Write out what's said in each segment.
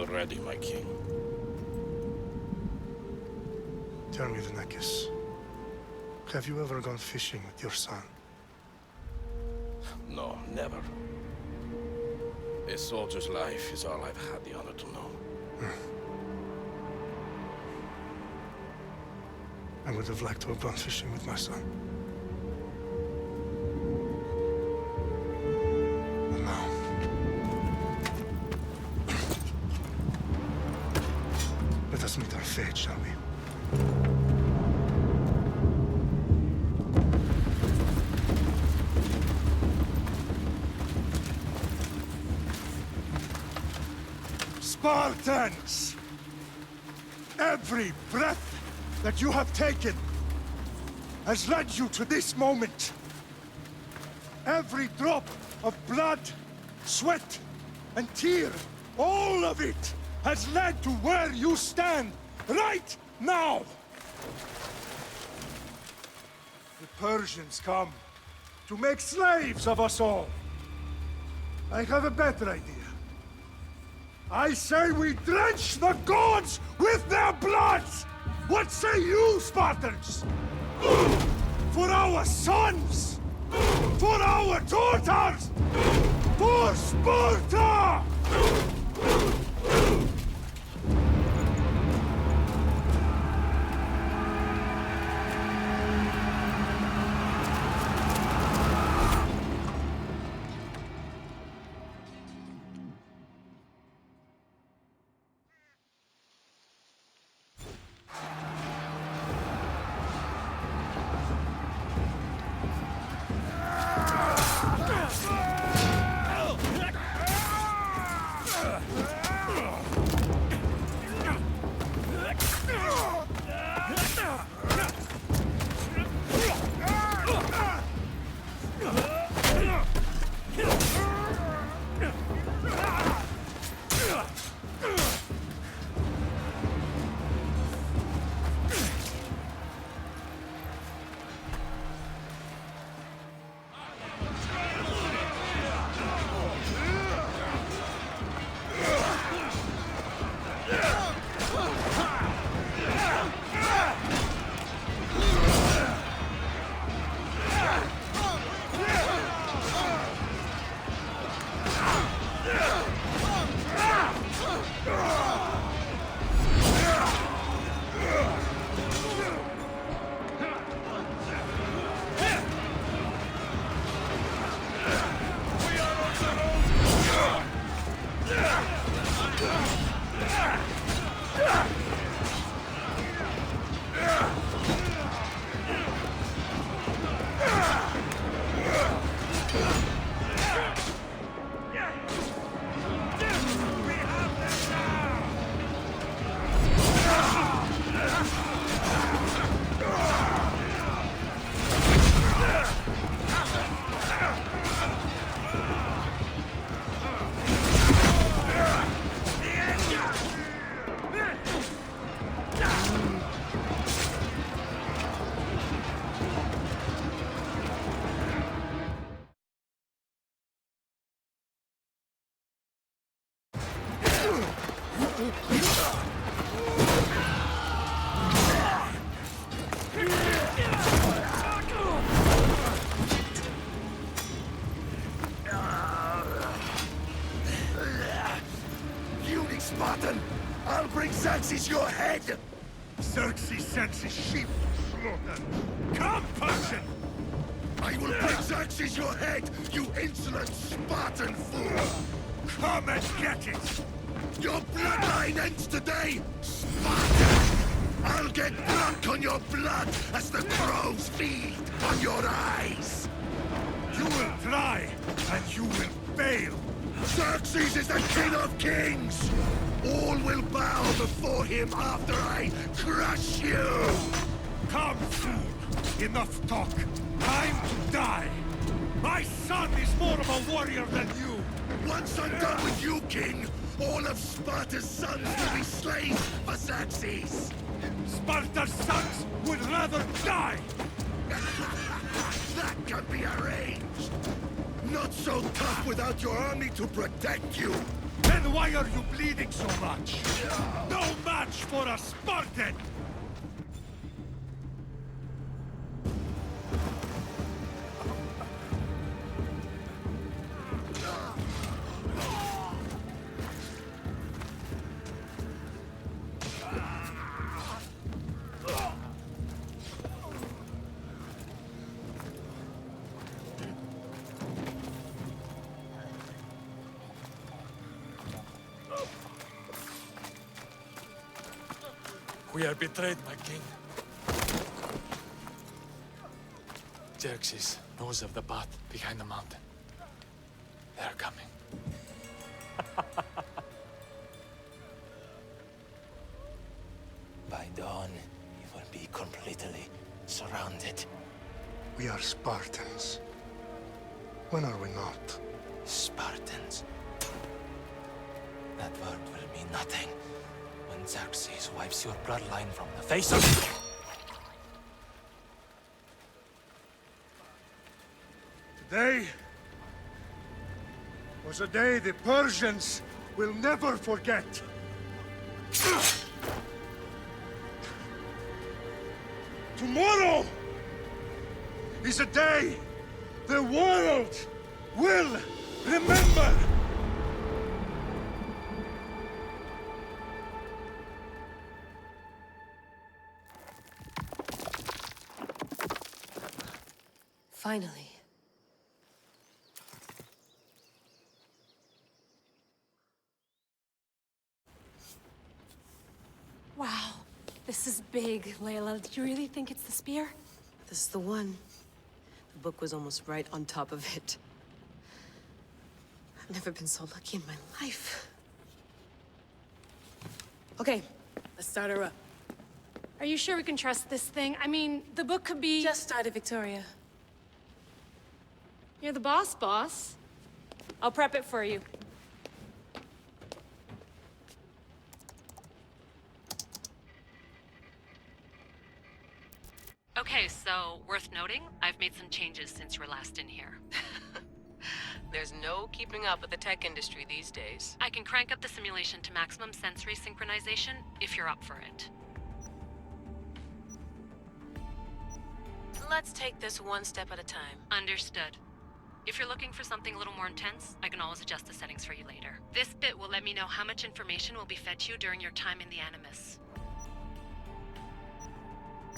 ready, my king. Tell me, Venekis, have you ever gone fishing with your son? No, never. A soldier's life is all I've had the honor to know. I would have liked to have gone fishing with my son. But now... let us meet our fate, shall we? Spartans! Every breath that you have taken has led you to this moment. Every drop of blood, sweat, and tear, all of it has led to where you stand right now. The Persians come to make slaves of us all. I have a better idea. I say we drench the gods with their blood! What say you, Spartans? For our sons! For our daughters! For Sparta! Spartan! I'll bring Xerxes your head! Xerxes sends his sheep to slaughter. Come, Persian! I will bring Xerxes your head, you insolent Spartan fool! Come and get it! Your bloodline ends today, Spartan! I'll get drunk on your blood as the crows feed on your eyes! You will try, and you will fail! Xerxes is the king of kings! All will bow before him after I crush you! Come, fool! Enough talk! Time to die! My son is more of a warrior than you! Once I'm done with you, king, all of Sparta's sons will be slaves for Xerxes! Sparta's sons would rather die! That can be arranged! Not so tough without your army to protect you! Then why are you bleeding so much? No match for a Spartan! We are betrayed, my king. Xerxes knows of the path behind the mountain. They're coming. By dawn, you will be completely surrounded. We are Spartans. When are we not? Spartans. That word will mean nothing when Xerxes wipes your bloodline from the face of... Today was a day the Persians will never forget. Tomorrow is a day the world will remember. Finally. Wow, this is big, Layla. Do you really think it's the spear? This is the one. The book was almost right on top of it. I've never been so lucky in my life. Okay, let's start her up. Are you sure we can trust this thing? I mean, the book could be... Just started, Victoria. You're the boss. I'll prep it for you. Okay, so worth noting, I've made some changes since you were last in here. There's no keeping up with the tech industry these days. I can crank up the simulation to maximum sensory synchronization if you're up for it. Let's take this one step at a time. Understood. If you're looking for something a little more intense, I can always adjust the settings for you later. This bit will let me know how much information will be fed to you during your time in the Animus.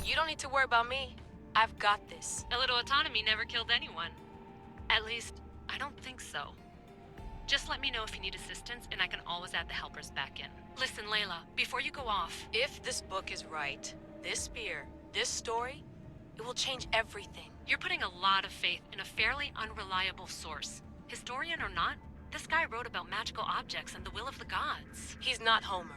You don't need to worry about me. I've got this. A little autonomy never killed anyone. At least, I don't think so. Just let me know if you need assistance, and I can always add the helpers back in. Listen, Layla, before you go off... If this book is right, this spear, this story, it will change everything. You're putting a lot of faith in a fairly unreliable source. Historian or not, this guy wrote about magical objects and the will of the gods. He's not Homer.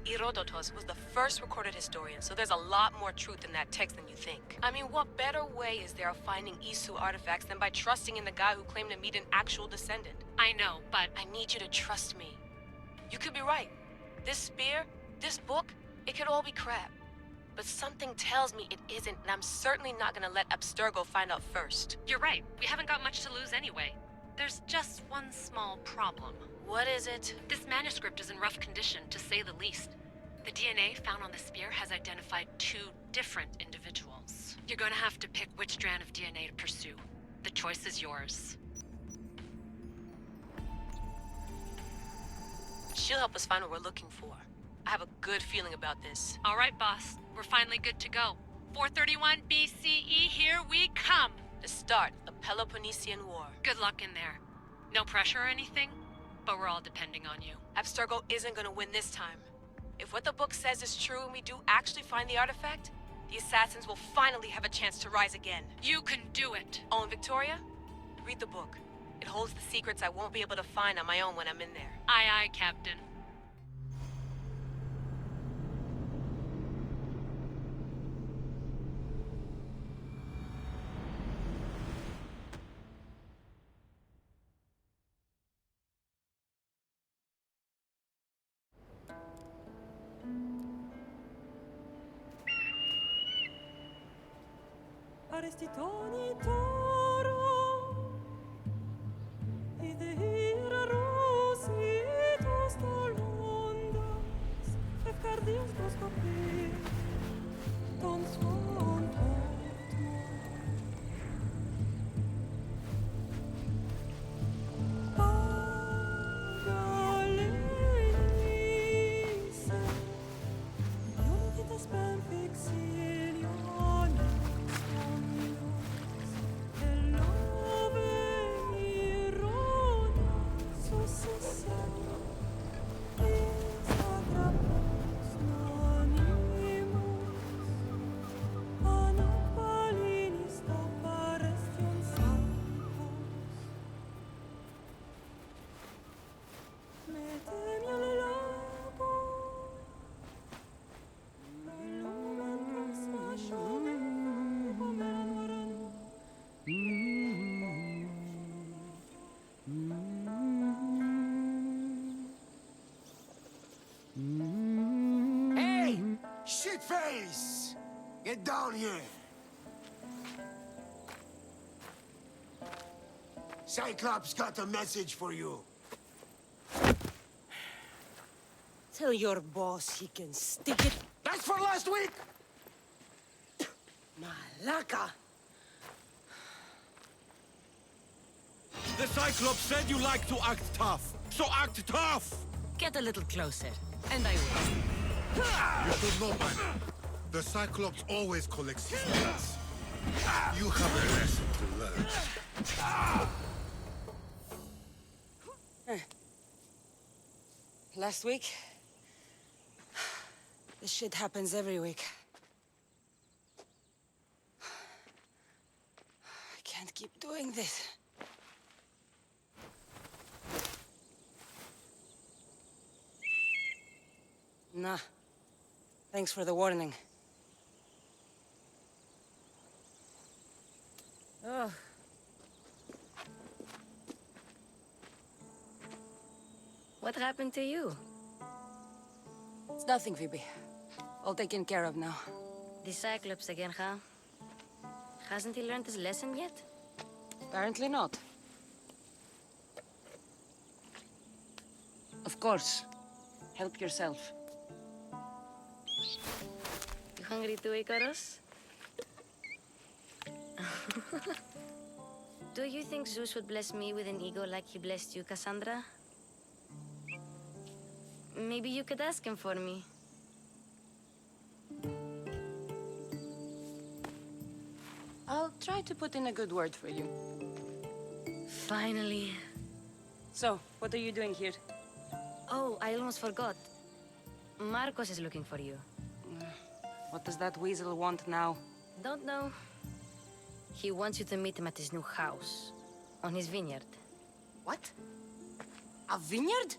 Herodotus was the first recorded historian, so there's a lot more truth in that text than you think. I mean, what better way is there of finding Isu artifacts than by trusting in the guy who claimed to meet an actual descendant? I know, but... I need you to trust me. You could be right. This spear, this book, it could all be crap. But something tells me it isn't, and I'm certainly not gonna let Abstergo find out first. You're right. We haven't got much to lose anyway. There's just one small problem. What is it? This manuscript is in rough condition, to say the least. The DNA found on the spear has identified 2 different individuals. You're gonna have to pick which strand of DNA to pursue. The choice is yours. She'll help us find what we're looking for. I have a good feeling about this. All right, boss. We're finally good to go. 431 BCE, here we come! The start of the Peloponnesian War. Good luck in there. No pressure or anything, but we're all depending on you. Abstergo isn't gonna win this time. If what the book says is true and we do actually find the artifact, the assassins will finally have a chance to rise again. You can do it! Oh, and Victoria? Read the book. It holds the secrets I won't be able to find on my own when I'm in there. Aye, aye, Captain. Arestitoni toro, ide ira rosito. shitface! Get down here! Cyclops got a message for you. Tell your boss he can stick it. That's for last week! Malaka! The Cyclops said you like to act tough, so act tough! Get a little closer, and I will. You should know by now. The Cyclops always collects his debts. You have a lesson to learn. Last week? This shit happens every week. I can't keep doing this. Nah. Thanks for the warning. Oh. What happened to you? It's nothing, Phoebe. All taken care of now. The Cyclops again, huh? Hasn't he learned his lesson yet? Apparently not. Of course. Help yourself. You hungry too, Icarus? Do you think Zeus would bless me with an ego like he blessed you, Cassandra? Maybe you could ask him for me. I'll try to put in a good word for you. Finally. So, what are you doing here? Oh, I almost forgot. Marcos is looking for you. What does that weasel want now? Don't know. He wants you to meet him at his new house. On his vineyard. What? A vineyard?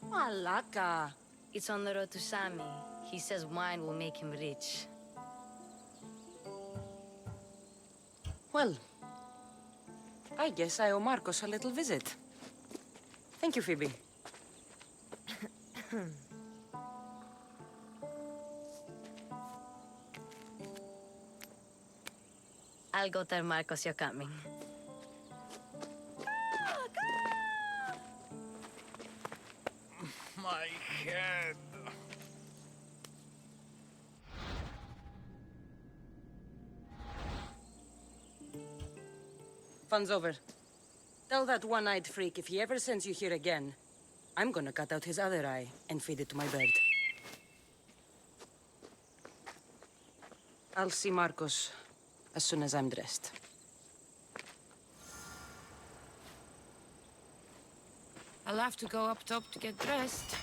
Malaka. It's on the road to Sami. He says wine will make him rich. Well, I guess I owe Marcos a little visit. Thank you, Phoebe. I'll go tell Marcos you're coming. My head. Fun's over. Tell that one-eyed freak if he ever sends you here again, I'm gonna cut out his other eye and feed it to my bird. I'll see Marcos as soon as I'm dressed. I'll have to go up top to get dressed.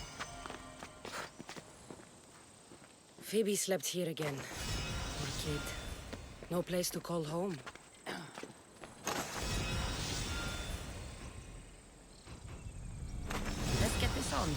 Phoebe slept here again. Poor kid. No place to call home. Let's get this on.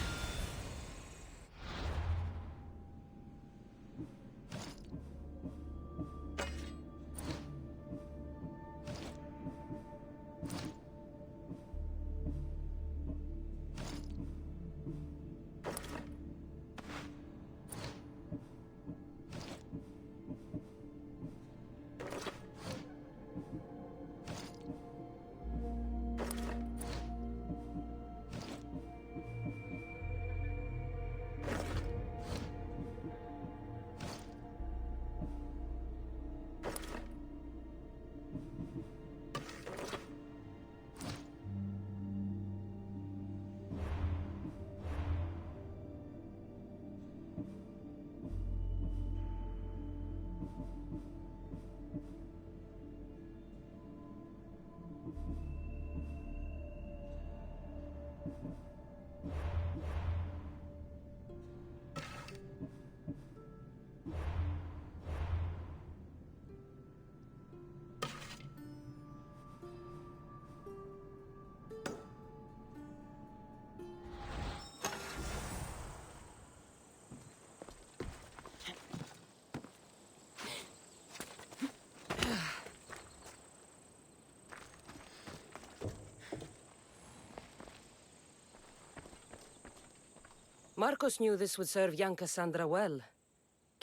Marcos knew this would serve young Cassandra well.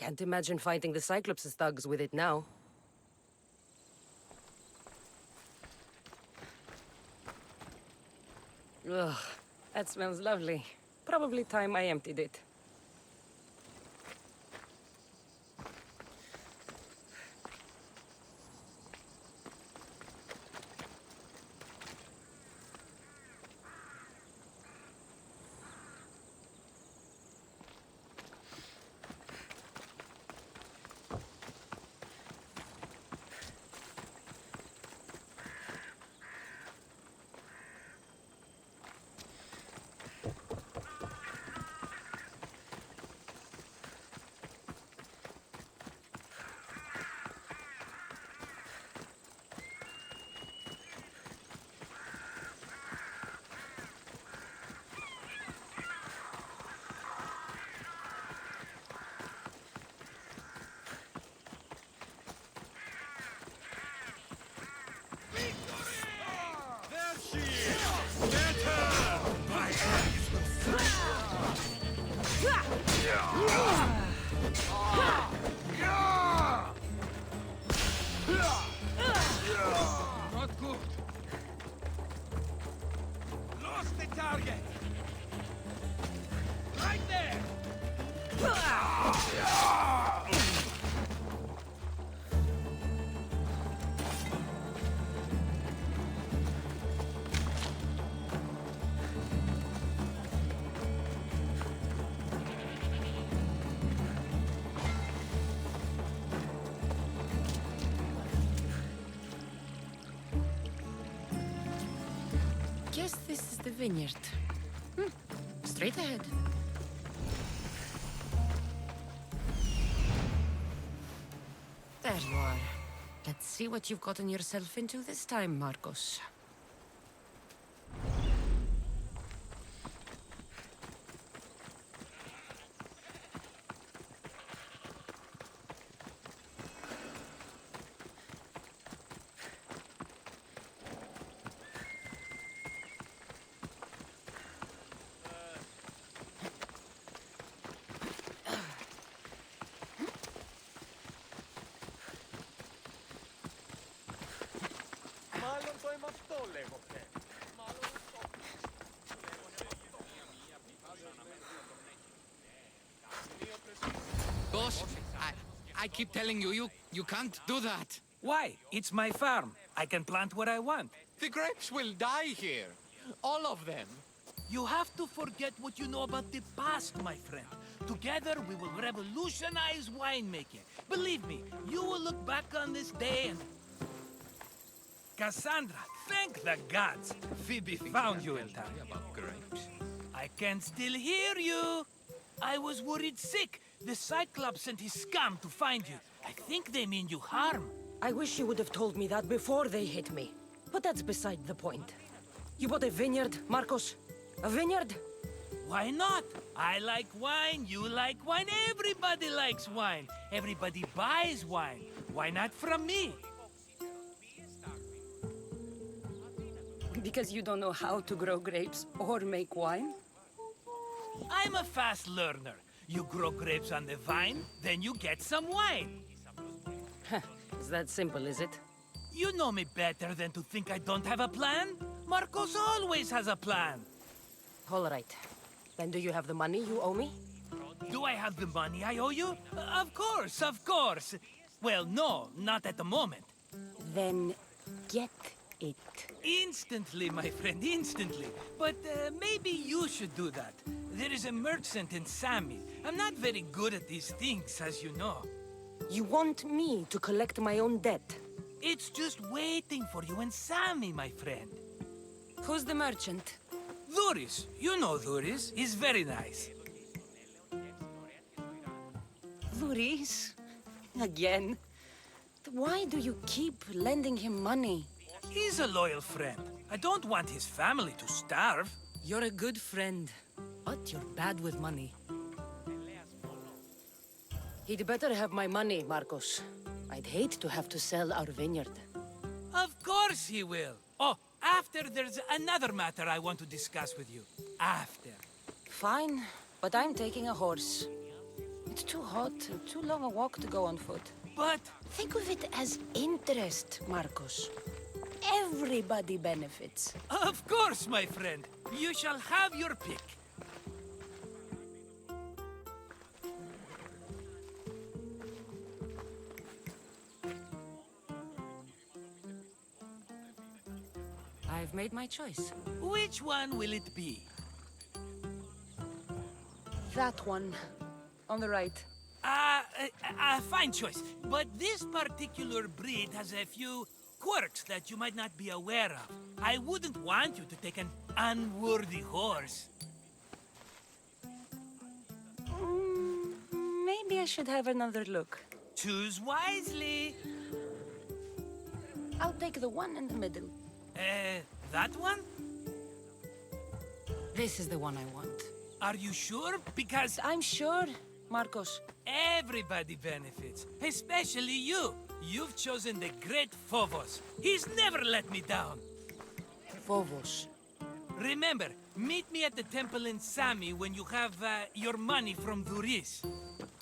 Can't imagine fighting the Cyclops' thugs with it now. Ugh, that smells lovely. Probably time I emptied it. Not good. Lost the target. Right there. Guess this is the vineyard. Straight ahead. There you are. Let's see what you've gotten yourself into this time, Marcos. Boss, I keep telling you, you can't do that. Why? It's my farm. I can plant what I want. The grapes will die here. All of them. You have to forget what you know about the past, my friend. Together, we will revolutionize winemaking. Believe me, you will look back on this day and... Cassandra, thank the gods. Phoebe found you in time. About grapes. I can still hear you. I was worried sick. The Cyclops and his scum to find you. I think they mean you harm. I wish you would have told me that before they hit me. But that's beside the point. You bought a vineyard, Marcos? A vineyard? Why not? I like wine, you like wine, everybody likes wine. Everybody buys wine. Why not from me? Because you don't know how to grow grapes or make wine? I'm a fast learner. You grow grapes on the vine, then you get some wine. Is that simple, is it? You know me better than to think I don't have a plan. Marcos always has a plan. All right. Then do you have the money you owe me? Do I have the money I owe you? Of course, of course. Well, no, not at the moment. Then get it. Instantly, my friend, instantly. But maybe you should do that. There is a merchant in Sammy. I'm not very good at these things, as you know. You want me to collect my own debt? It's just waiting for you and Sammy, my friend. Who's the merchant? Duris. You know Duris. He's very nice. Duris? Again? Why do you keep lending him money? He's a loyal friend. I don't want his family to starve. You're a good friend, but you're bad with money. He'd better have my money, Marcos. I'd hate to have to sell our vineyard. Of course he will. Oh, after there's another matter I want to discuss with you. After. Fine, but I'm taking a horse. It's too hot, too long a walk to go on foot. But think of it as interest, Marcos. Everybody benefits. of course, my friend. You shall have your pick. I've made my choice. Which one will it be? That one. On the right. Fine choice. But this particular breed has a few quirks that you might not be aware of. I wouldn't want you to take an unworthy horse. Maybe I should have another look. Choose wisely. I'll take the one in the middle. That one? This is the one I want. Are you sure? Because I'm sure, Marcos. everybody benefits, especially you. You've chosen the great Phobos. He's never let me down. Phobos. Remember, meet me at the temple in Sami when you have your money from Duris.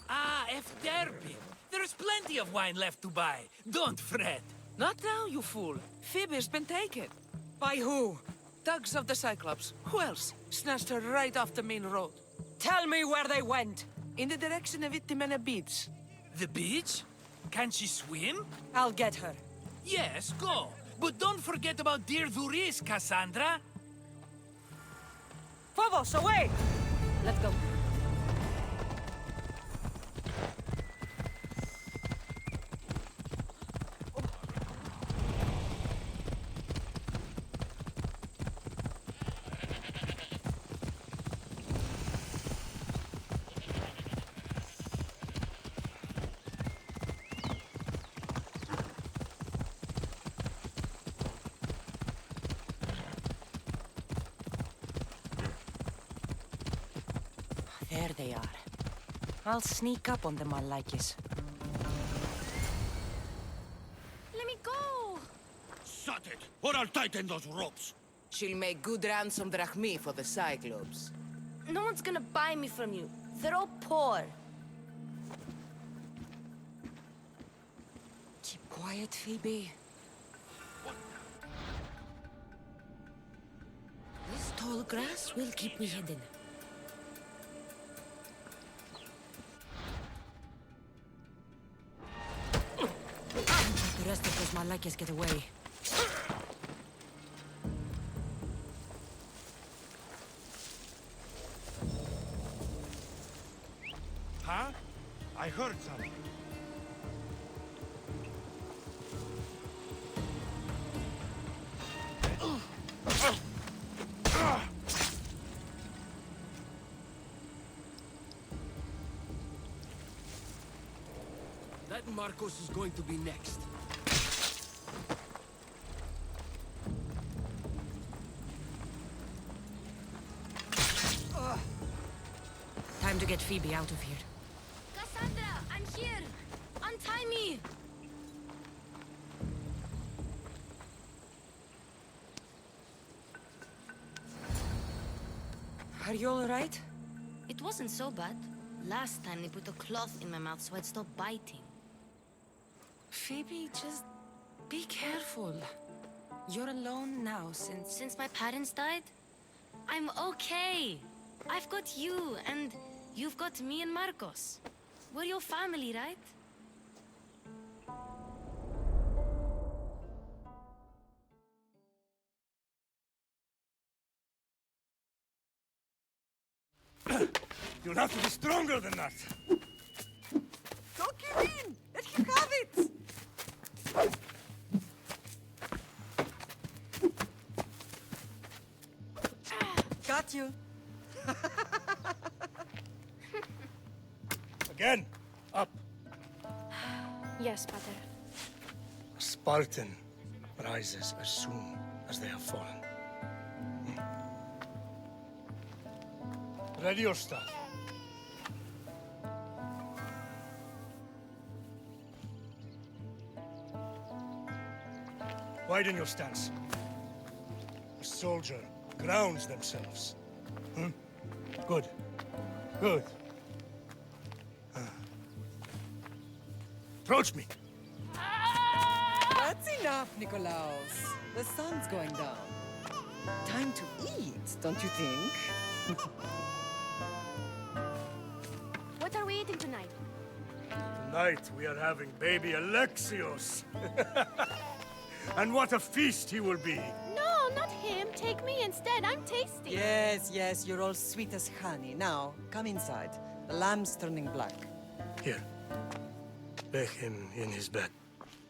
Ah, Efterpi. There's plenty of wine left to buy. Don't fret. Not now, you fool. Phoebe's been taken. By who? Thugs of the Cyclops. Who else? Snatched her right off the main road. Tell me where they went. In the direction of Itimena Beach. The beach? Can she swim? I'll get her. Yes, go. But don't forget about dear Duris, Cassandra. Phobos, away! Let's go. There they are. I'll sneak up on them, Malakis. Let me go! Shut it, or I'll tighten those ropes. She'll make good ransom drachmi for the Cyclops. No one's gonna buy me from you. They're all poor. Keep quiet, Phoebe. This tall grass will keep me hidden. The rest of those Malakis get away. Huh? I heard something. That Marcos is going to be next. Time to get Phoebe out of here. Cassandra, I'm here! Untie me! Are you all right? It wasn't so bad. Last time they put a cloth in my mouth so I'd stop biting. Phoebe, just be careful. You're alone now since... Since my parents died? I'm okay. I've got you, and you've got me and Marcos. We're your family, right? You'll have to be stronger than that. Don't give in! Let him have it! Got you. Again, up. Yes, Pater. A Spartan rises as soon as they have fallen. Ready your stuff. Widen your stance. A soldier grounds themselves. Good. Good. Approach me. That's enough, Nikolaos. The sun's going down. Time to eat, don't you think? What are we eating tonight? Tonight we are having baby Alexios. And what a feast he will be. No, not him. Take me instead. I'm tasty. Yes, yes, you're all sweet as honey. Now, come inside. The lamb's turning black. Here. Lay him in his bed.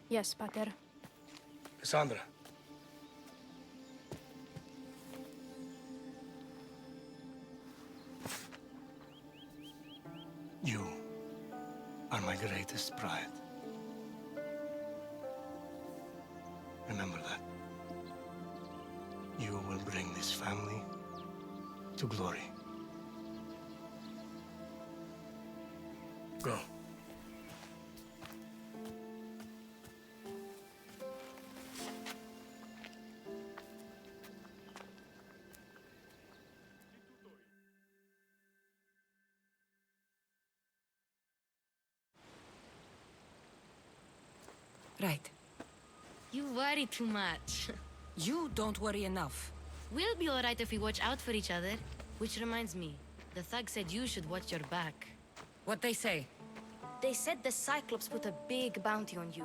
Yes, Pater. Cassandra. You are my greatest pride. Remember that. You will bring this family to glory. Go. Right. You worry too much. You don't worry enough. We'll be alright if we watch out for each other. Which reminds me, the thug said you should watch your back. What they say? They said the Cyclops put a big bounty on you.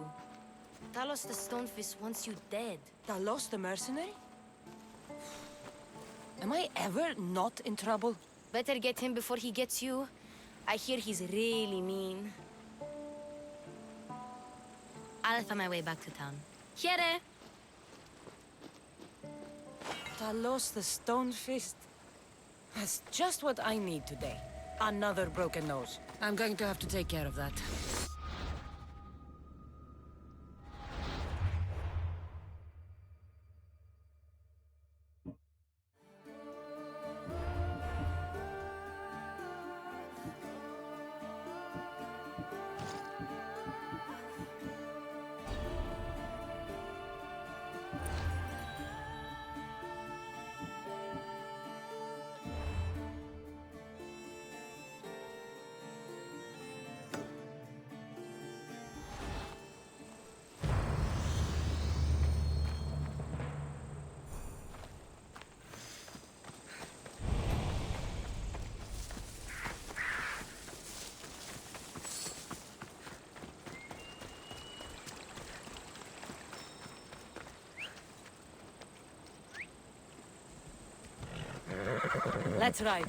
Talos the Stonefist wants you dead. Talos the mercenary? Am I ever not in trouble? Better get him before he gets you. I hear he's really mean. I'll find my way back to town. Here! Talos the Stonefist? That's just what I need today. Another broken nose. I'm going to have to take care of that. Let's ride.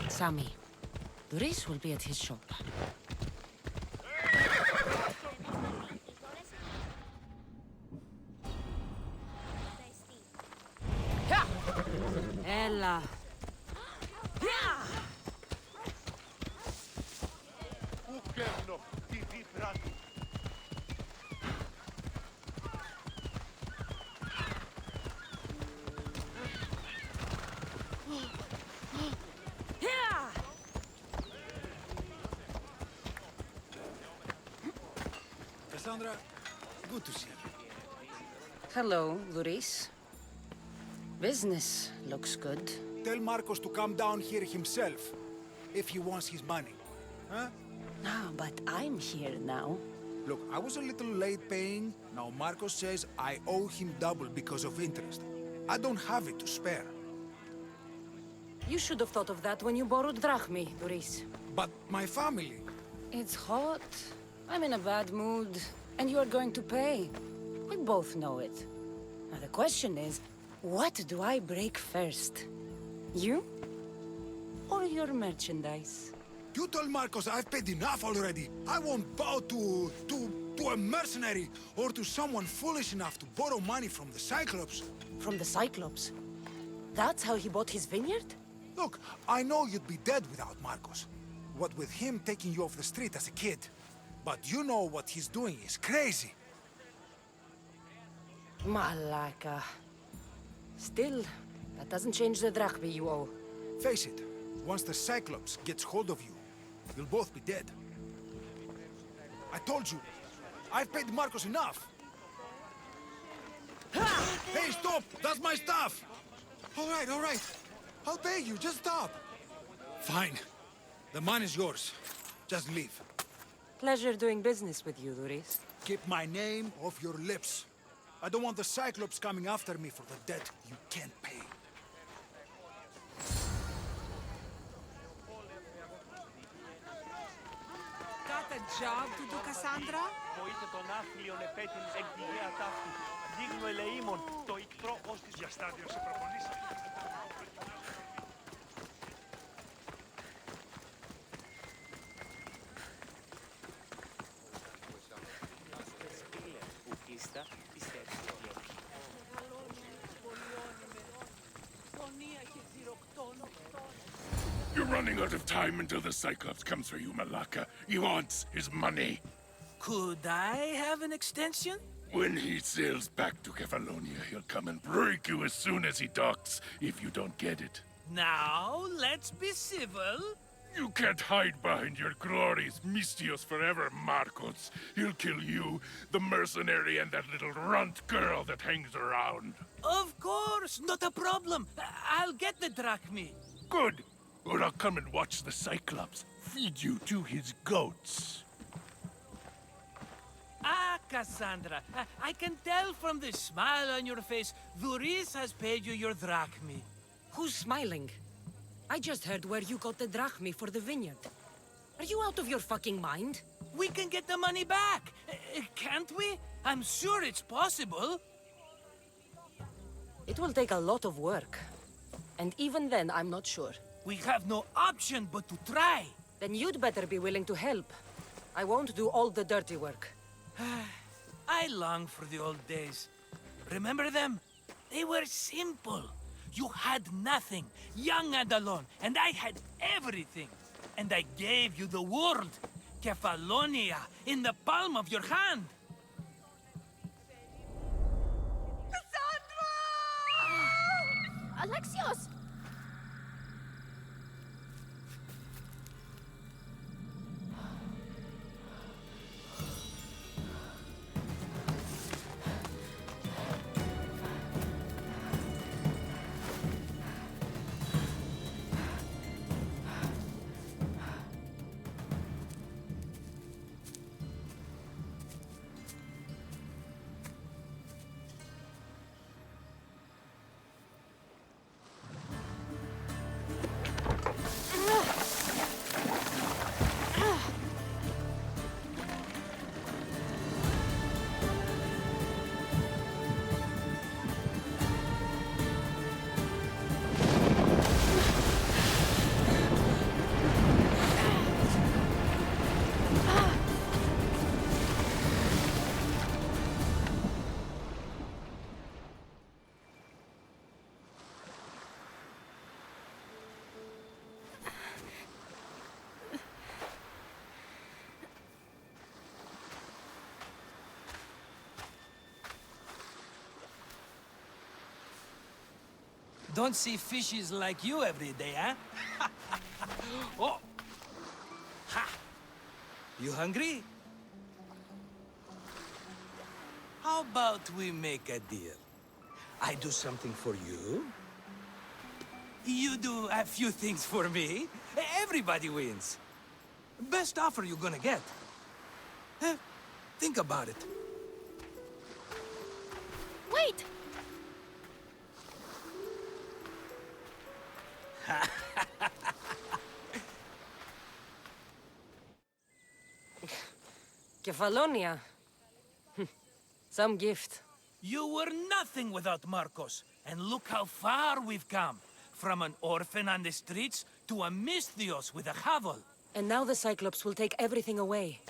Sammy, Doris will be at his shop. Ella. Cassandra, good to see you. Hello, Doris. Business looks good. Tell Marcos to come down here himself, if he wants his money. Huh? No, but I'm here now. Look, I was a little late paying. Now Marcos says I owe him double because of interest. I don't have it to spare. You should have thought of that when you borrowed drachmi, Doris. But my family... It's hot. I'm in a bad mood. And you are going to pay. We both know it. Now the question is, what do I break first? You? Or your merchandise? You told Marcos I've paid enough already. I won't bow to To a mercenary, or to someone foolish enough to borrow money from the Cyclops. From the Cyclops? That's how he bought his vineyard? Look, I know you'd be dead without Marcos. What with him taking you off the street as a kid. But you know what he's doing is crazy. Malaka. Still, that doesn't change the drachma you owe. Face it, once the Cyclops gets hold of you, you'll both be dead. I told you, I've paid Marcos enough. Hey, stop! That's my stuff! All right. I'll pay you, just stop. Fine. The money is yours. Just leave. Pleasure doing business with you, Duris. Keep my name off your lips. I don't want the Cyclops coming after me for the debt you can't pay. Got a job to do, Cassandra? Βοήστε τον άθλιον επέτειν εκδηγέα ταύτου. Δείχνω ελεήμων, το ικτρό ως της για στάδιο σε προπονήσει. You're running out of time until the Cyclops comes for you, Malaka. He wants his money. Could I have an extension? When he sails back to Kefalonia, he'll come and break you as soon as he docks, if you don't get it. Now, let's be civil. You can't hide behind your glories, Mistios forever, Marcos. He'll kill you, the mercenary, and that little runt girl that hangs around. Of course, not a problem. I'll get the drachmi. Good. Or I'll come and watch the Cyclops feed you to his goats. Ah, Cassandra, I can tell from the smile on your face, Duris has paid you your drachmi. Who's smiling? I just heard where you got the drachmi for the vineyard. Are you out of your fucking mind? We can get the money back, can't we? I'm sure it's possible. It will take a lot of work. And even then, I'm not sure. We have no option but to try. Then you'd better be willing to help. I won't do all the dirty work. I long for the old days. Remember them? They were simple. You had nothing, young and alone, and I had everything. And I gave you the world, Kefalonia, in the palm of your hand. Alexios! Don't see fishes like you every day, huh? Oh! Ha! You hungry? How about we make a deal? I do something for you. You do a few things for me. Everybody wins. Best offer you're gonna get. Think about it. Wait! Kefalonia. Some gift. You were nothing without Marcos, and look how far we've come. From an orphan on the streets to a Mistios with a hovel. And now the Cyclops will take everything away.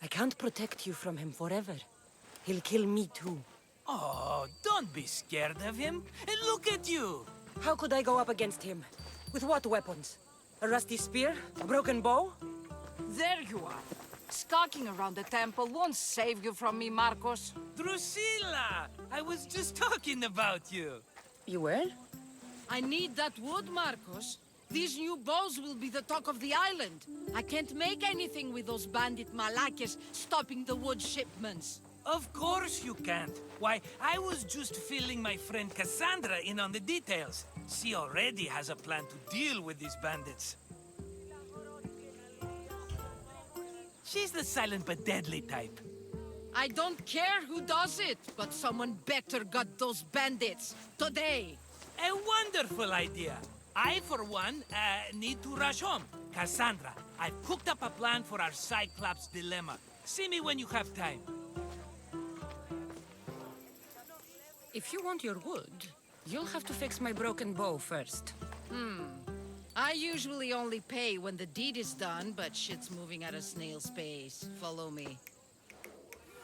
I can't protect you from him forever. He'll kill me too. Oh, don't be scared of him. And look at you. How could I go up against him? With what weapons? A rusty spear? A broken bow? There you are. Skulking around the temple won't save you from me, Marcos. Drusilla! I was just talking about you. You were? I need that wood, Marcos. These new bows will be the talk of the island. I can't make anything with those bandit malakes stopping the wood shipments. Of course you can't. Why, I was just filling my friend Cassandra in on the details. She already has a plan to deal with these bandits. She's the silent but deadly type. I don't care who does it, but someone better got those bandits. Today. A wonderful idea. I, for one, need to rush home. Cassandra, I've cooked up a plan for our Cyclops dilemma. See me when you have time. If you want your wood, you'll have to fix my broken bow first. I usually only pay when the deed is done, but shit's moving at a snail's pace. Follow me.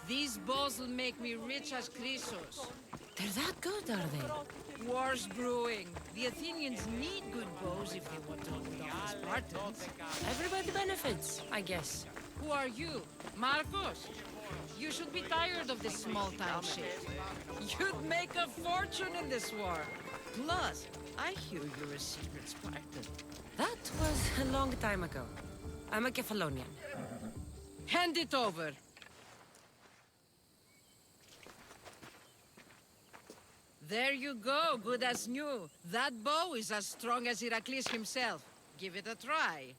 These bows will make me rich as Chrysos. They're that good, are they? War's brewing. The Athenians need good bows if they want to hold off the Spartans. Everybody benefits, I guess. Who are you? Marcos? You should be tired of this small-town shit. You'd make a fortune in this war. Plus, I hear you're a secret Spartan. That was a long time ago. I'm a Kephalonian. Hand it over. There you go, good as new. That bow is as strong as Heracles himself. Give it a try.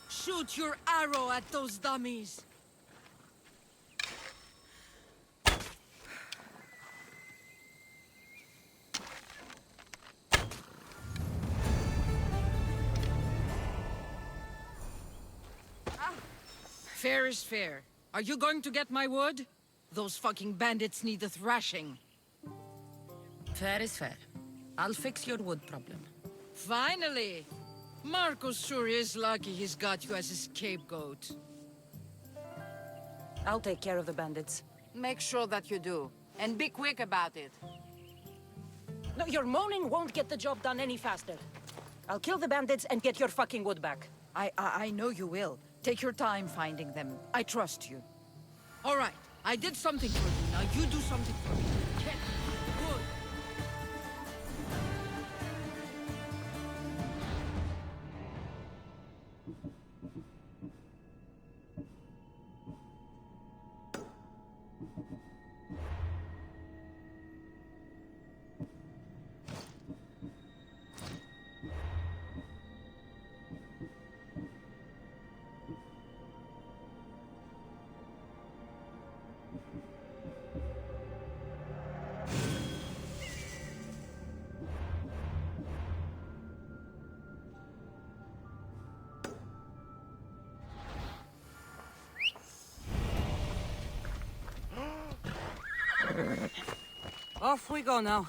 Shoot your arrow at those dummies. Fair is fair. Are you going to get my wood? Those fucking bandits need a thrashing. Fair is fair. I'll fix your wood problem. Finally! Marcos sure is lucky he's got you as his scapegoat. I'll take care of the bandits. Make sure that you do. And be quick about it. No, your moaning won't get the job done any faster. I'll kill the bandits and get your fucking wood back. I know you will. Take your time finding them. I trust you. All right. I did something for you. Now you do something for me. Get good. Off we go now.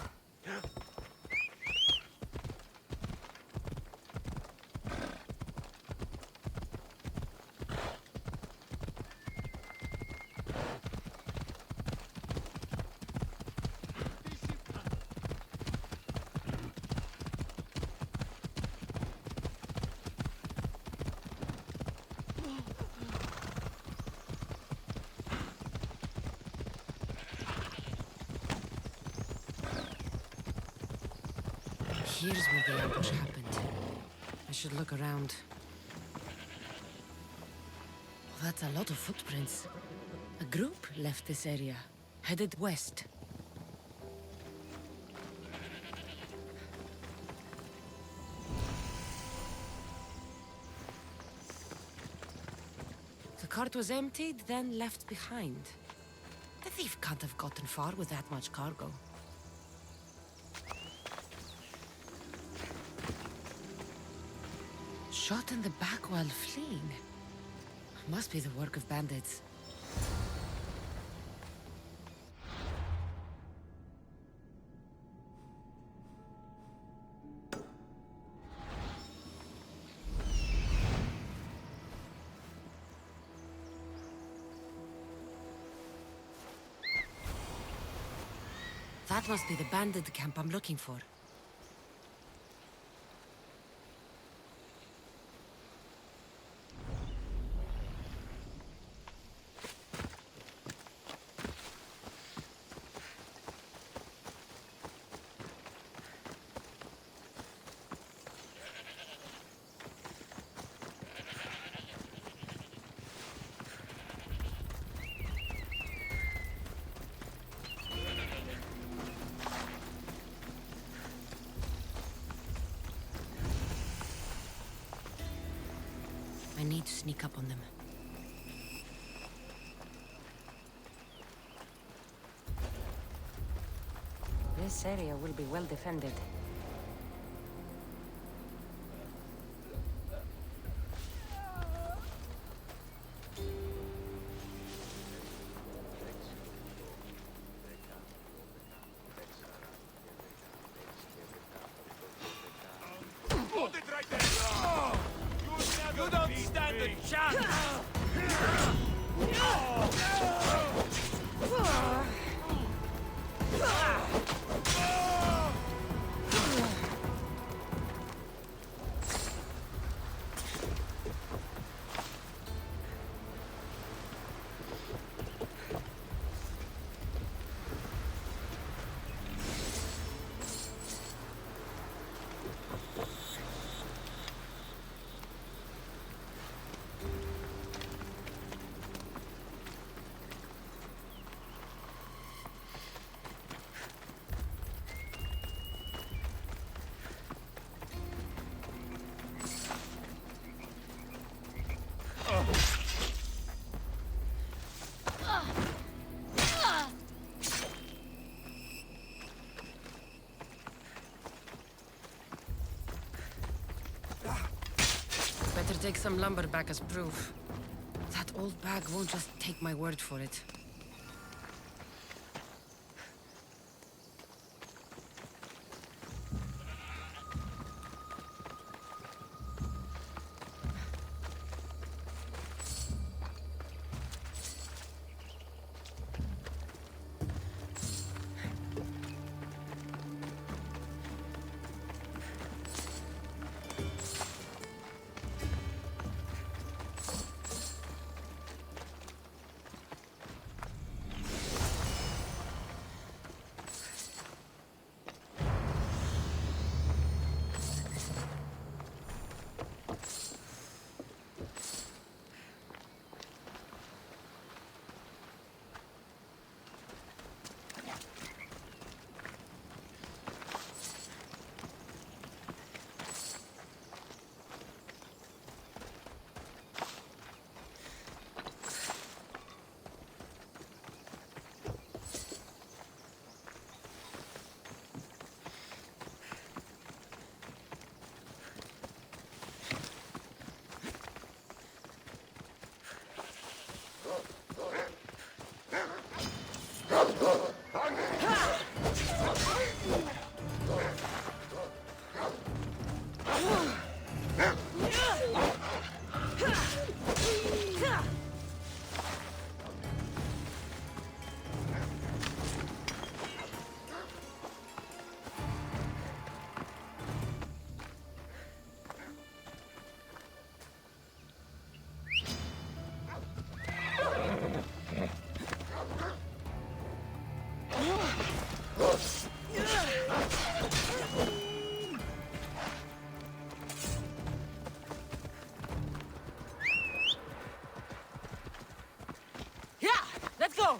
Here's where the ambush happened. I should look around. That's a lot of footprints. A group left this area, headed west. The cart was emptied, then left behind. The thief can't have gotten far with that much cargo. Shot in the back while fleeing. Must be the work of bandits. That must be the bandit camp I'm looking for. I need to sneak up on them. This area will be well defended. Hold it right there! You don't stand a chance! Better take some lumber back as proof. That old bag won't just take my word for it. Let's go!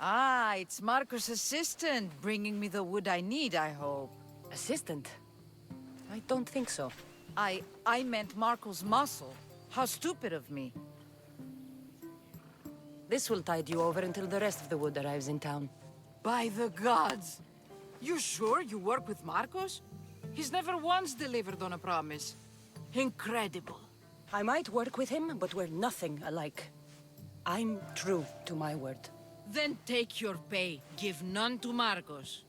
Ah, it's Marcus' assistant bringing me the wood I need, I hope. Assistant? I don't think so. I meant Marco's muscle. How stupid of me. This will tide you over until the rest of the wood arrives in town. By the gods! You sure you work with Marcos? He's never once delivered on a promise. Incredible. I might work with him, but we're nothing alike. I'm true to my word. Then take your pay. Give none to Marcos.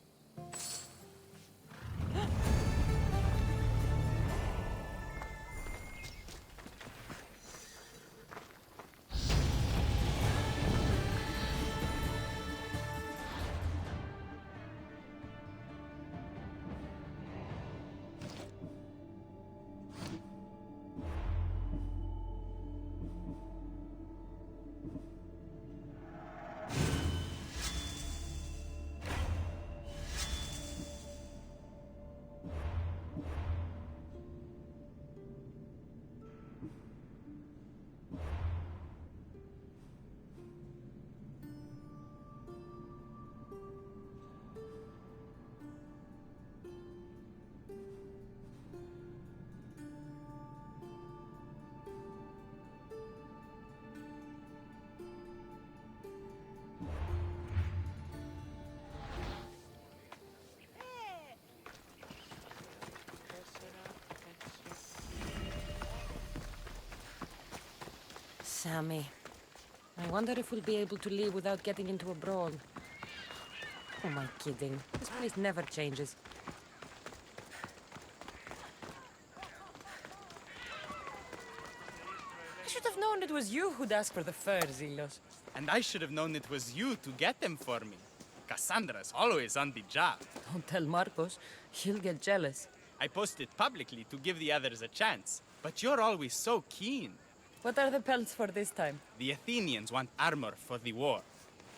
Sammy. I wonder if we'll be able to leave without getting into a brawl. Who am I kidding? This place never changes. I should have known it was you who'd ask for the fur, Zilos. And I should have known it was you to get them for me. Cassandra's always on the job. Don't tell Marcos. He'll get jealous. I posted publicly to give the others a chance, but you're always so keen. What are the pelts for this time? The Athenians want armor for the war.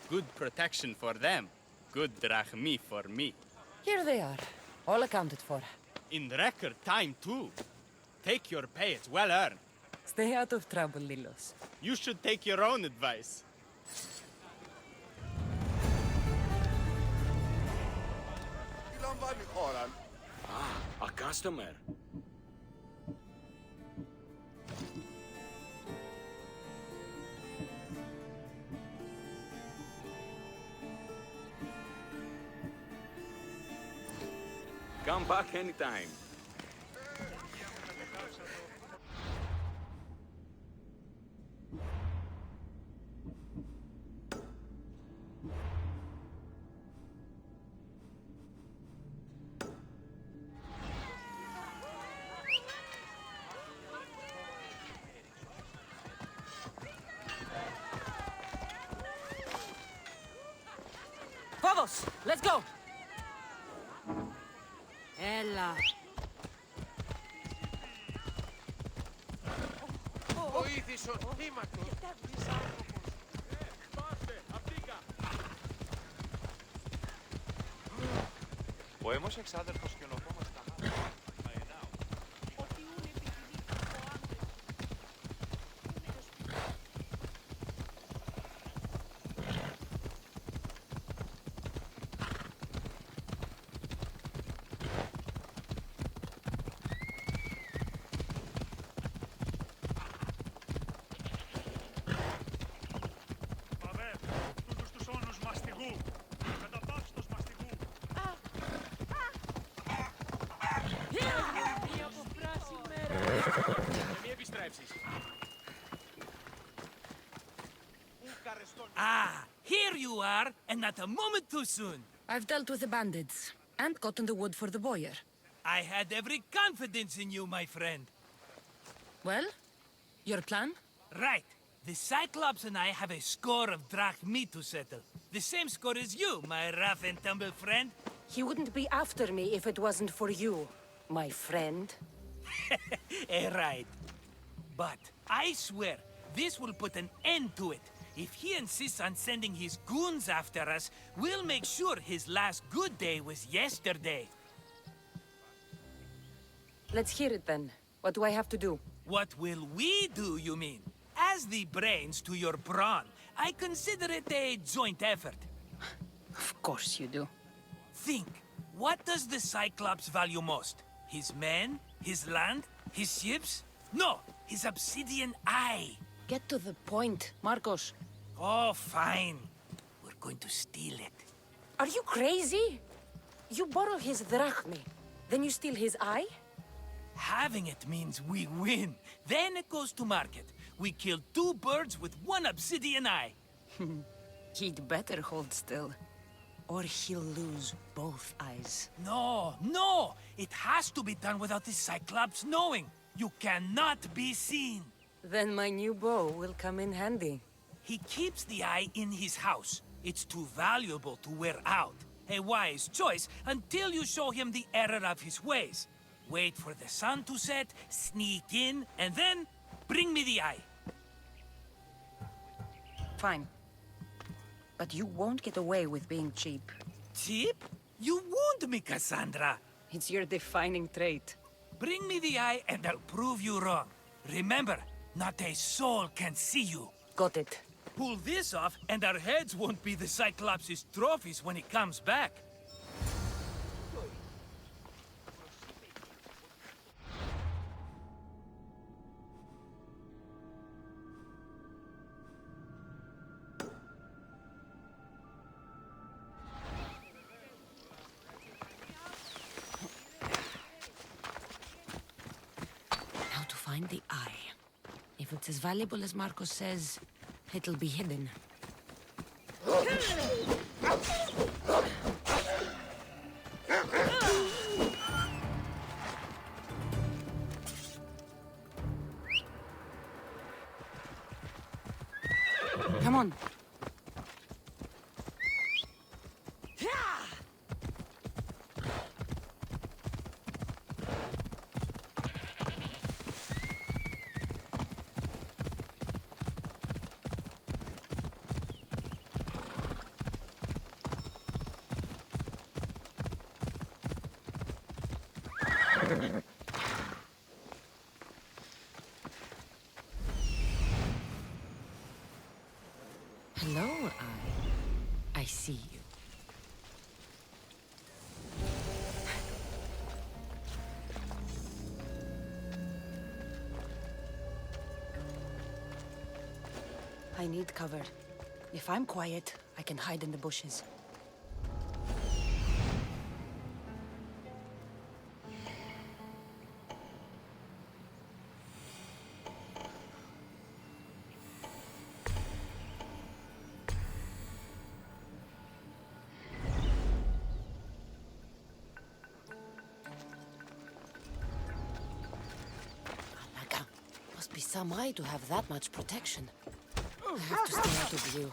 Good protection for them. Good drachmi for me. Here they are. All accounted for. In record time, too. Take your pay, it's well earned. Stay out of trouble, Lilos. You should take your own advice. Ah, a customer. Come back anytime. Vamos! Let's go! Ella. Βοήθησον, θύματος. Ο έμος εξάδελφος καινοτόμας τα μάτια. Ah, here you are, and not a moment too soon. I've dealt with the bandits, and gotten the wood for the boiler. I had every confidence in you, my friend. Well, your plan? Right. The Cyclops and I have a score of drachmi to settle. The same score as you, my rough and tumble friend. He wouldn't be after me if it wasn't for you, my friend. Right. But I swear, this will put an end to it. If he insists on sending his goons after us, we'll make sure his last good day was yesterday. Let's hear it then. What do I have to do? What will we do, you mean? As the brains to your brawn, I consider it a joint effort. Of course you do. Think, what does the Cyclops value most? His men, His land? His ships? No, his obsidian eye. Get to the point, Marcos. Oh, fine. We're going to steal it. Are you crazy? You borrow his drachmi, then you steal his eye? Having it means we win. Then it goes to market. We kill 2 birds with 1 obsidian eye. He'd better hold still, or he'll lose both eyes. No, no! It has to be done without the Cyclops knowing. You cannot be seen. Then my new bow will come in handy. He keeps the eye in his house. It's too valuable to wear out. A wise choice until you show him the error of his ways. Wait for the sun to set, sneak in, and then bring me the eye. Fine. But you won't get away with being cheap. Cheap? You wound me, Cassandra. It's your defining trait. Bring me the eye and I'll prove you wrong. Remember, not a soul can see you. Got it. Pull this off and our heads won't be the Cyclops' trophies when he comes back. Now to find the eye. If it's as valuable as Marcos says, it'll be hidden. Come on. Hello, Eye. I see you. I need cover. If I'm quiet, I can hide in the bushes. Must be some eye to have that much protection. I have to stay out of view.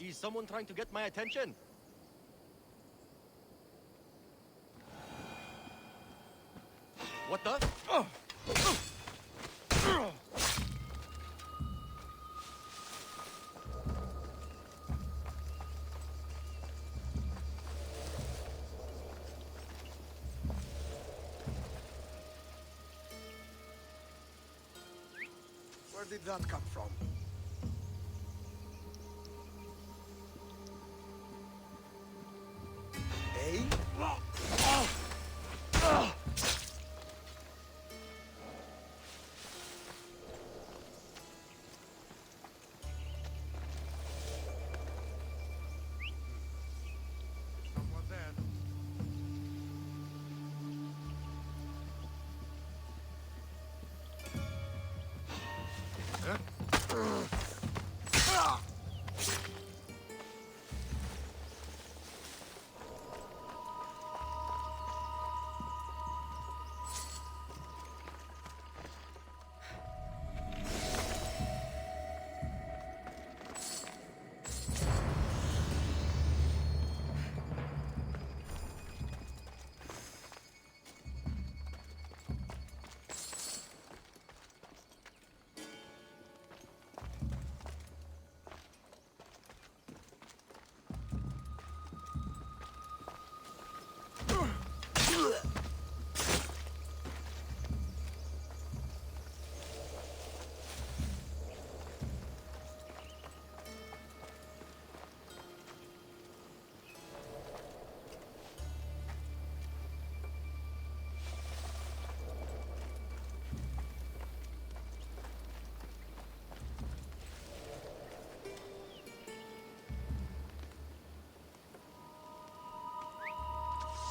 Is someone trying to get my attention? What the? Where did that come from?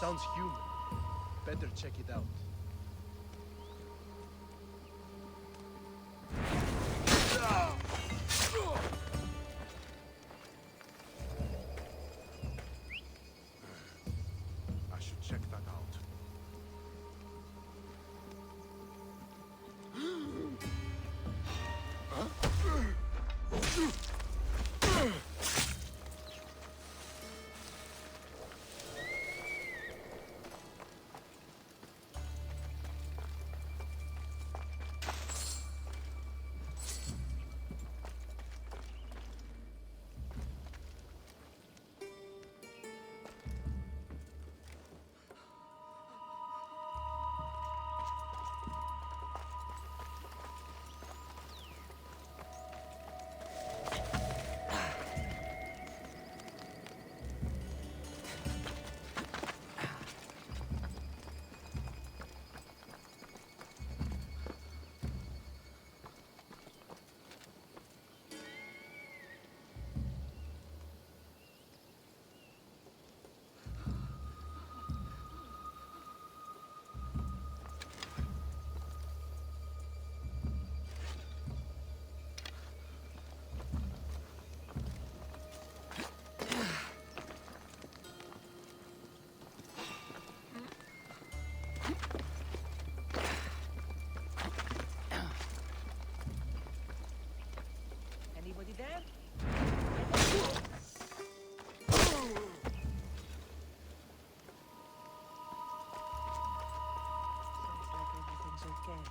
Sounds human. Better check it out. I should check that out. Anybody there? Sounds like everything's okay.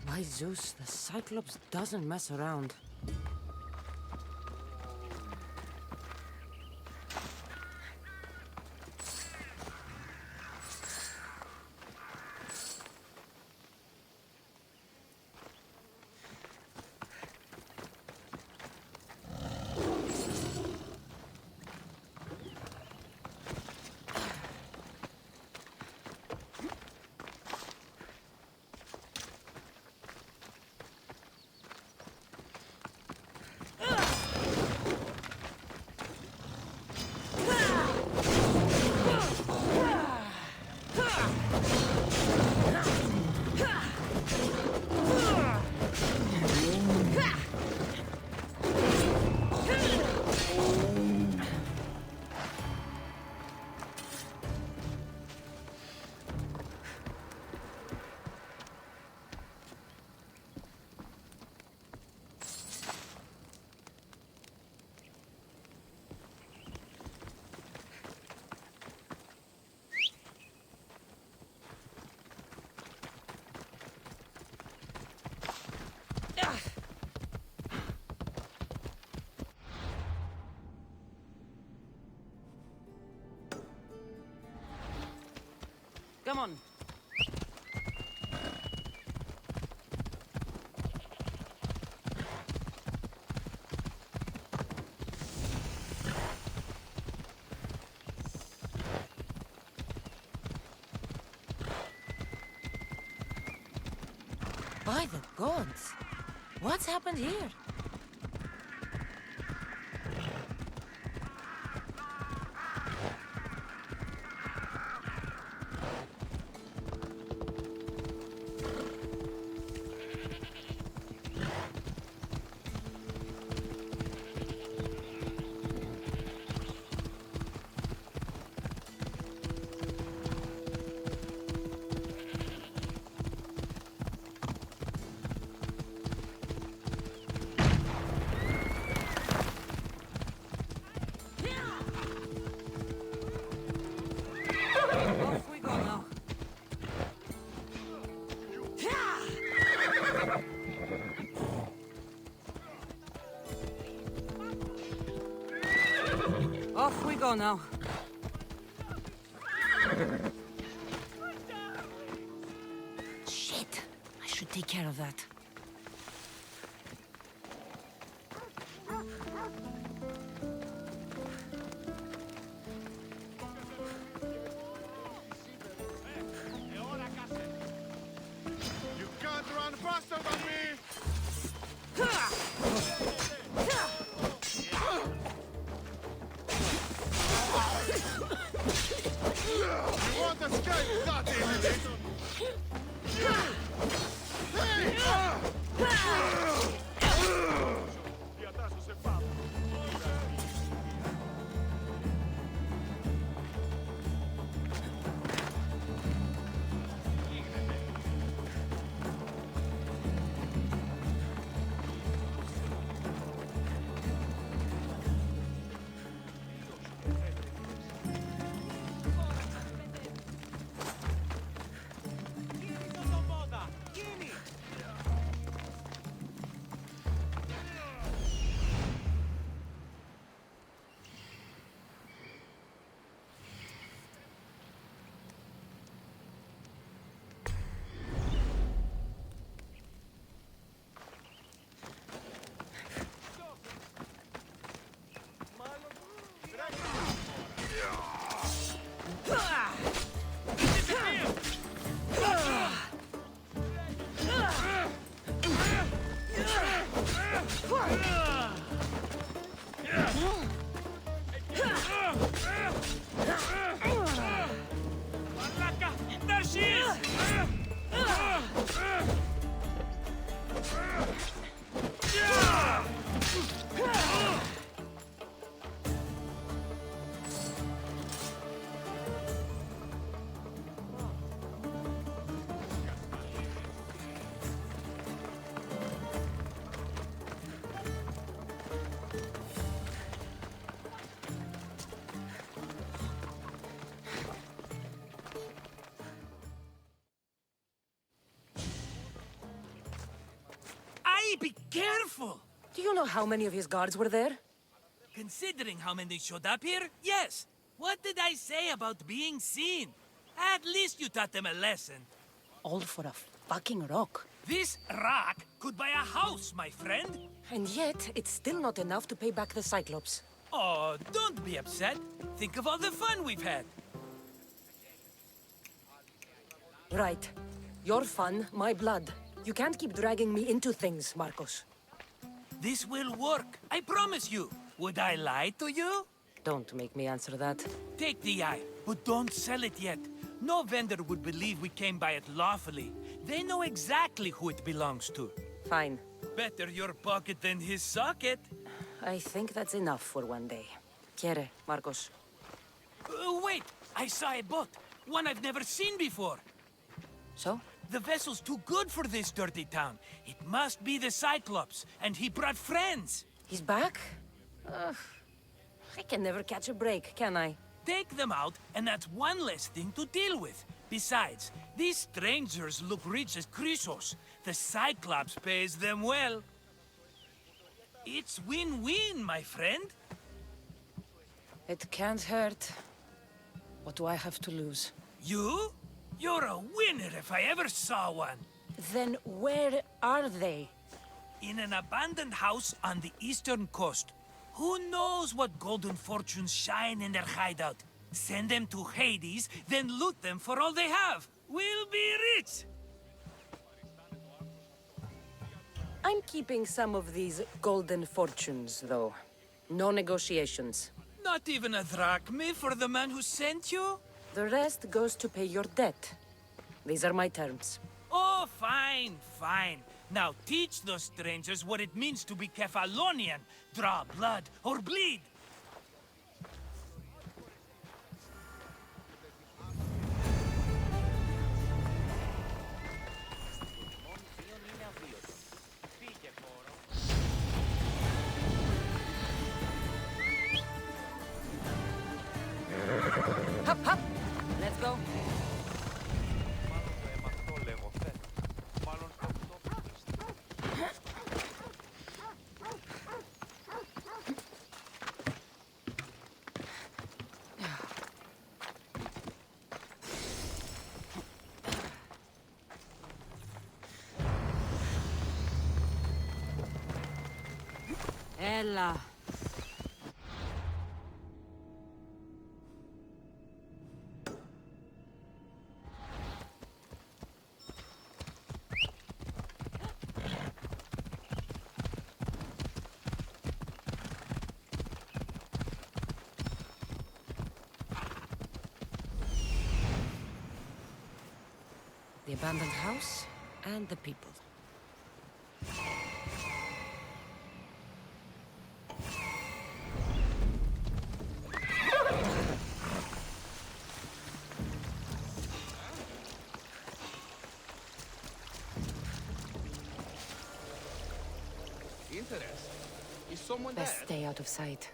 By Zeus, the Cyclops doesn't mess around. Come on. By the gods! What's happened here? Off we go now. Off we go now. Shit! I should take care of that. You can't run faster than me! You won't escape that easily! There she is! Be careful! Do you know how many of his guards were there? Considering how many showed up here, yes. What did I say about being seen? At least you taught them a lesson. All for a fucking rock. This rock could buy a house, my friend. And yet, it's still not enough to pay back the Cyclops. Oh, don't be upset. Think of all the fun we've had. Right. Your fun, my blood. You can't keep dragging me into things, Marcos. This will work. I promise you. Would I lie to you? Don't make me answer that. Take the eye, but don't sell it yet. No vendor would believe we came by it lawfully. They know exactly who it belongs to. Fine. Better your pocket than his socket. I think that's enough for one day. Quiere, Marcos. Wait! I saw a boat. One I've never seen before. So? The vessel's too good for this dirty town. It must be the Cyclops, and he brought friends. He's back? I can never catch a break, can I? Take them out, and that's one less thing to deal with. Besides, these strangers look rich as Chrysos. The Cyclops pays them well. It's win-win, my friend. It can't hurt. What do I have to lose? You? You're a winner if I ever saw one. Then where are they? In an abandoned house on the eastern coast. Who knows what golden fortunes shine in their hideout? Send them to Hades, then loot them for all they have. We'll be rich! I'm keeping some of these golden fortunes, though. No negotiations. Not even a drachme for the man who sent you? The rest goes to pay your debt. These are my terms. Oh, fine, fine. Now teach those strangers what it means to be Kefalonian. Draw blood or bleed. Hop, hop! Let's go. Ella. The abandoned house and the people. Interesting. Is someone Best there? stay out of sight.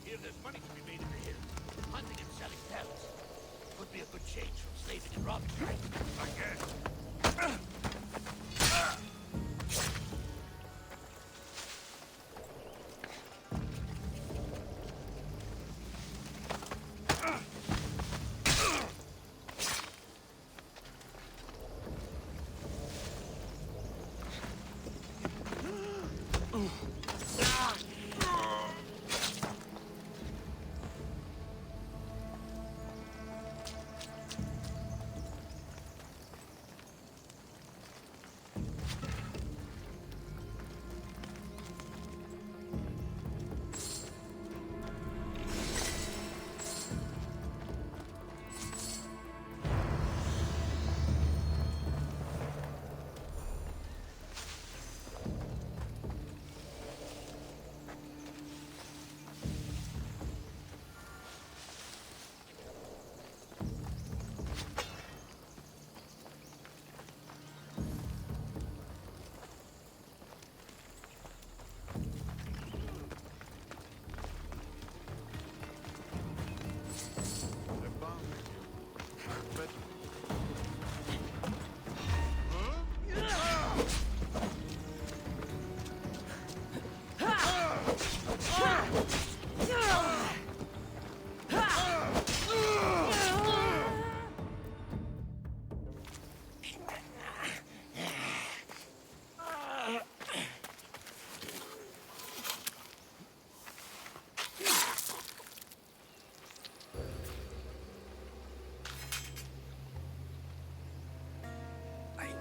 Hear there's money to be made over here. Hunting and selling pelts. Could be a good change from slaving and robbing. I guess.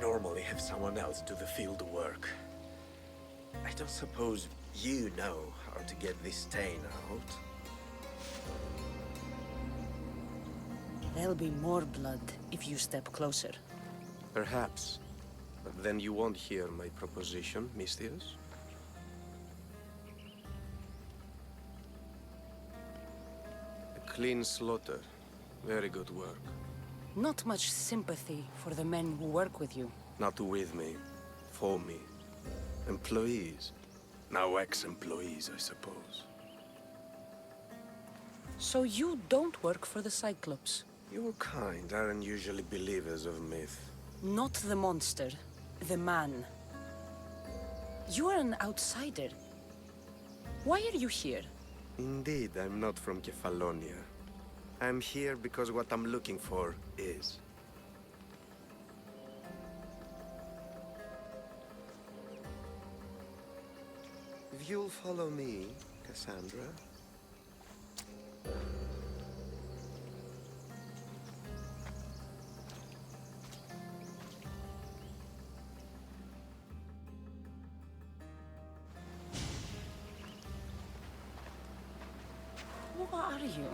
Normally have someone else do the field work. I don't suppose you know how to get this stain out. There'll be more blood if you step closer. Perhaps. But then you won't hear my proposition, Mistius. A clean slaughter. Very good work. Not much sympathy for the men who work with you. Not with me. For me. Employees. Now ex-employees, I suppose. So you don't work for the Cyclops? Your kind aren't usually believers of myth. Not the monster, the man. You are an outsider. Why are you here? Indeed, I'm not from Kefalonia. I'm here because what I'm looking for is. If you'll follow me, Cassandra. Who are you?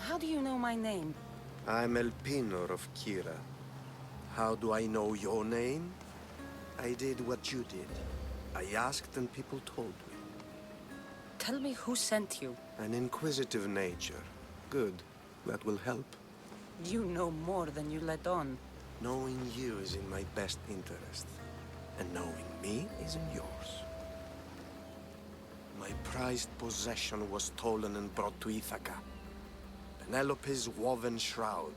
How do you know my name? I'm El Pinor of Kira. How do I know your name? I did what you did. I asked and people told me. Tell me who sent you. An inquisitive nature. Good. That will help. You know more than you let on. Knowing you is in my best interest. And knowing me is in yours. My prized possession was stolen and brought to Ithaca. Penelope's woven shroud.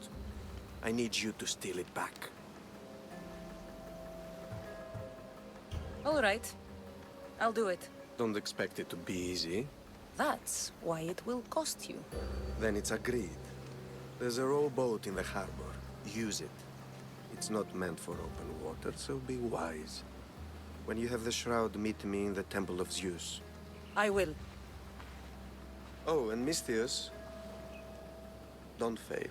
I need you to steal it back. All right. I'll do it. Don't expect it to be easy. That's why it will cost you. Then it's agreed. There's a rowboat in the harbor. Use it. It's not meant for open water, so be wise. When you have the shroud, meet me in the Temple of Zeus. I will. Oh, and Misthios, don't fail.